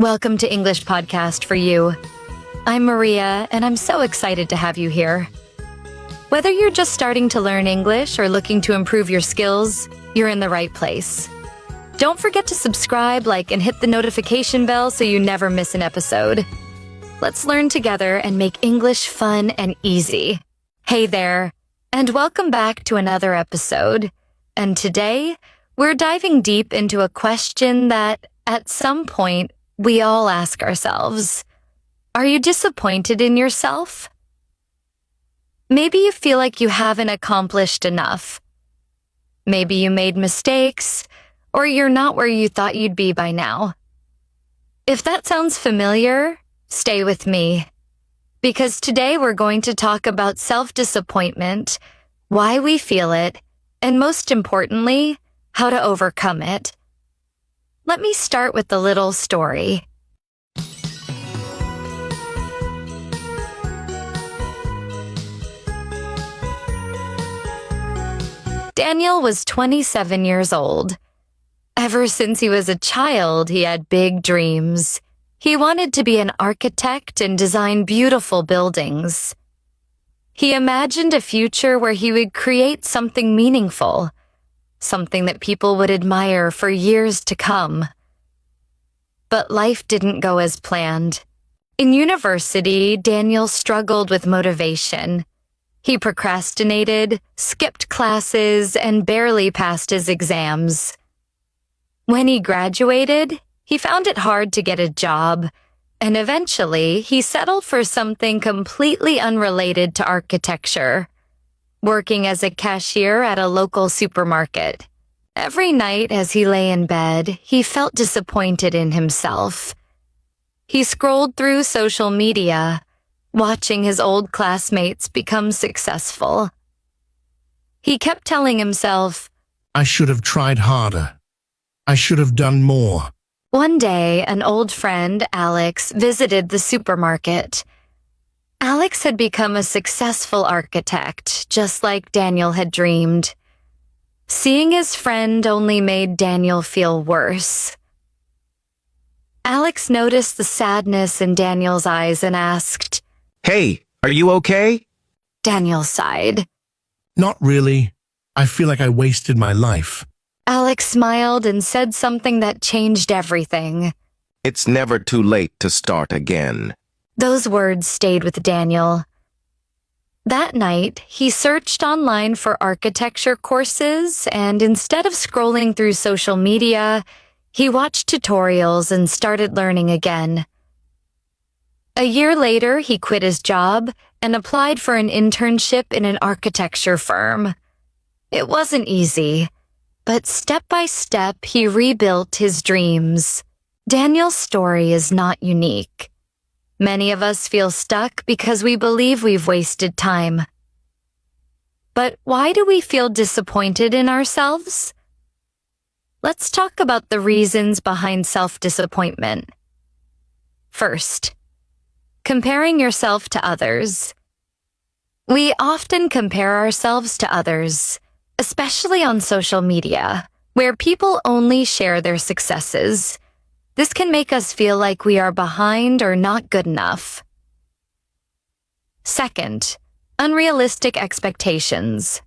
Welcome to English Podcast for You. I'm Maria, and I'm so excited to have you here. Whether you're just starting to learn English or looking to improve your skills, you're in the right place. Don't forget to subscribe, like, and hit the notification bell so you never miss an episode. Let's learn together and make English fun and easy. Hey there, and welcome back to another episode. And today, we're diving deep into a question that, at some point, we all ask ourselves. Are you disappointed in yourself? Maybe you feel like you haven't accomplished enough. Maybe you made mistakes, or you're not where you thought you'd be by now. If that sounds familiar, stay with me. Because today we're going to talk about self-disappointment, why we feel it, and most importantly, how to overcome it. Let me start with a little story. Daniel was 27 years old. Ever since he was a child, he had big dreams. He wanted to be an architect and design beautiful buildings. He imagined a future where he would create something meaningful, something that people would admire for years to come. But life didn't go as planned. In university, Daniel struggled with motivation. He procrastinated, skipped classes, and barely passed his exams. When he graduated, he found it hard to get a job, and eventually he settled for something completely unrelated to architecture, working as a cashier at a local supermarket. Every night as he lay in bed, he felt disappointed in himself. He scrolled through social media, watching his old classmates become successful. He kept telling himself, I should have tried harder. I should have done more. One day, an old friend, Alex, visited the supermarket. Alex had become a successful architect, just like Daniel had dreamed. Seeing his friend only made Daniel feel worse. Alex noticed the sadness in Daniel's eyes and asked, Hey, are you okay? Daniel sighed. Not really. I feel like I wasted my life. Alex smiled and said something that changed everything. It's never too late to start again. Those words stayed with Daniel. That night, he searched online for architecture courses, and instead of scrolling through social media, he watched tutorials and started learning again. A year later, he quit his job and applied for an internship in an architecture firm. It wasn't easy, but step by step, he rebuilt his dreams. Daniel's story is not unique. Many of us feel stuck because we believe we've wasted time. But why do we feel disappointed in ourselves? Let's talk about the reasons behind self-disappointment. First, comparing yourself to others. We often compare ourselves to others, especially on social media, where people only share their successes. This can make us feel like we are behind or not good enough. Second, unrealistic expectations.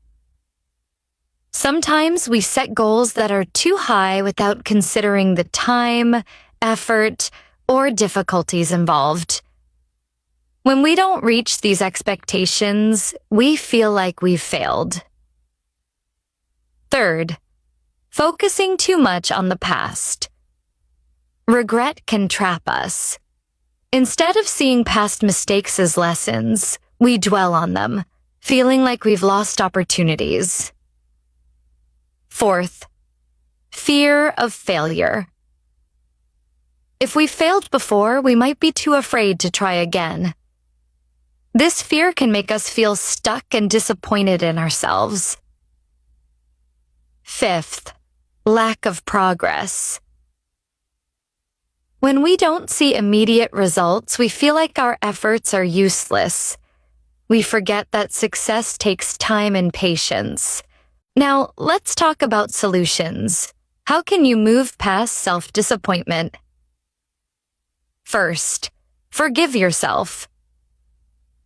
Sometimes we set goals that are too high without considering the time, effort, or difficulties involved. When we don't reach these expectations, we feel like we've failed. Third, focusing too much on the past. Regret can trap us. Instead of seeing past mistakes as lessons, we dwell on them, feeling like we've lost opportunities. Fourth, fear of failure. If we failed before, we might be too afraid to try again. This fear can make us feel stuck and disappointed in ourselves. Fifth, lack of progress. When we don't see immediate results, we feel like our efforts are useless. We forget that success takes time and patience. Now, let's talk about solutions. How can you move past self-disappointment? First, forgive yourself.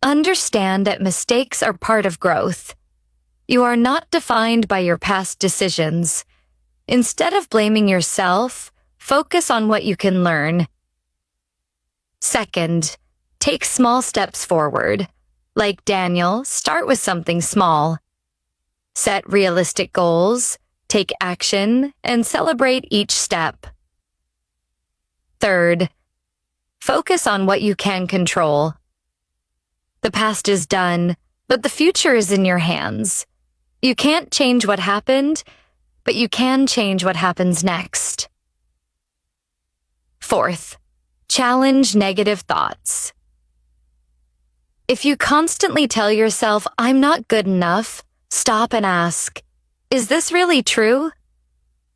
Understand that mistakes are part of growth. You are not defined by your past decisions. Instead of blaming yourself, focus on what you can learn. Second, take small steps forward. Like Daniel, start with something small. Set realistic goals, take action, and celebrate each step. Third, focus on what you can control. The past is done, but the future is in your hands. You can't change what happened, but you can change what happens next. Fourth, challenge negative thoughts. If you constantly tell yourself, "I'm not good enough," stop and ask, "Is this really true?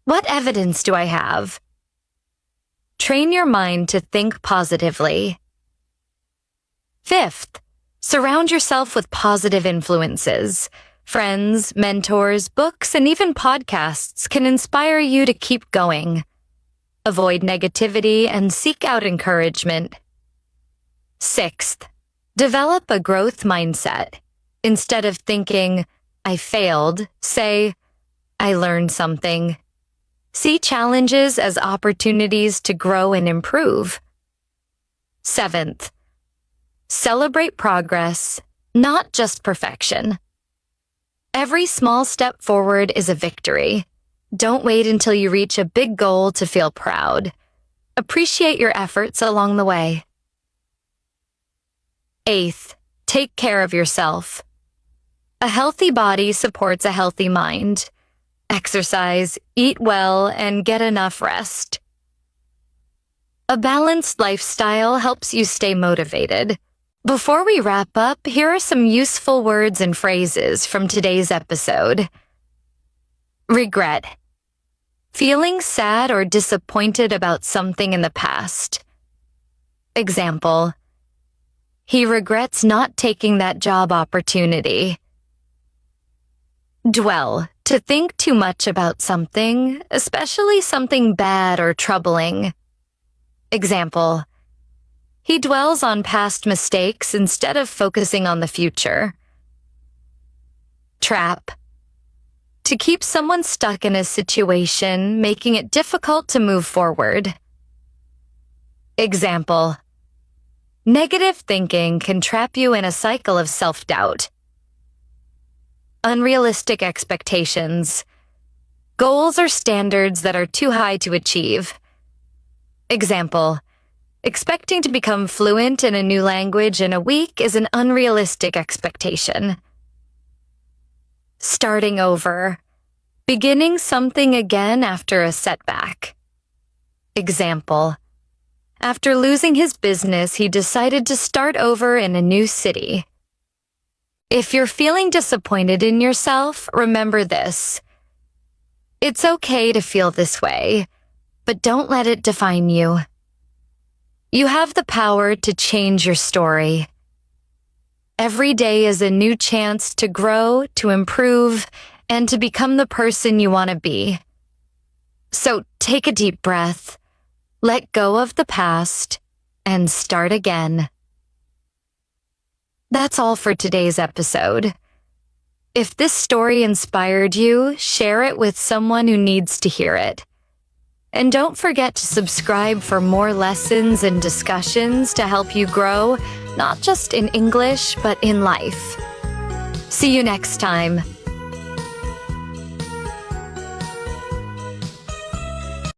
What evidence do I have?" Train your mind to think positively. Fifth, surround yourself with positive influences. Friends, mentors, books, and even podcasts can inspire you to keep going. Avoid negativity and seek out encouragement. Sixth, develop a growth mindset. Instead of thinking, "I failed," say, "I learned something." See challenges as opportunities to grow and improve. Seventh, celebrate progress, not just perfection. Every small step forward is a victory. Don't wait until you reach a big goal to feel proud. Appreciate your efforts along the way. Eighth, take care of yourself. A healthy body supports a healthy mind. Exercise, eat well, and get enough rest. A balanced lifestyle helps you stay motivated. Before we wrap up, here are some useful words and phrases from today's episode. Regret. Feeling sad or disappointed about something in the past. Example: he regrets not taking that job opportunity. Dwell. To think too much about something, especially something bad or troubling. Example: he dwells on past mistakes instead of focusing on the future. Trap. To keep someone stuck in a situation, making it difficult to move forward. Example: negative thinking can trap you in a cycle of self-doubt. Unrealistic expectations. Goals or standards that are too high to achieve. Example: expecting to become fluent in a new language in a week is an unrealistic expectation. Starting over. Beginning something again after a setback. Example: after losing his business, he decided to start over in a new city. If you're feeling disappointed in yourself, remember this. It's okay to feel this way, but don't let it define you. You have the power to change your story. Every day is a new chance to grow, to improve, and to become the person you want to be. So take a deep breath, let go of the past, and start again. That's all for today's episode. If this story inspired you, share it with someone who needs to hear it. And don't forget to subscribe for more lessons and discussions to help you grow, not just in English, but in life. See you next time.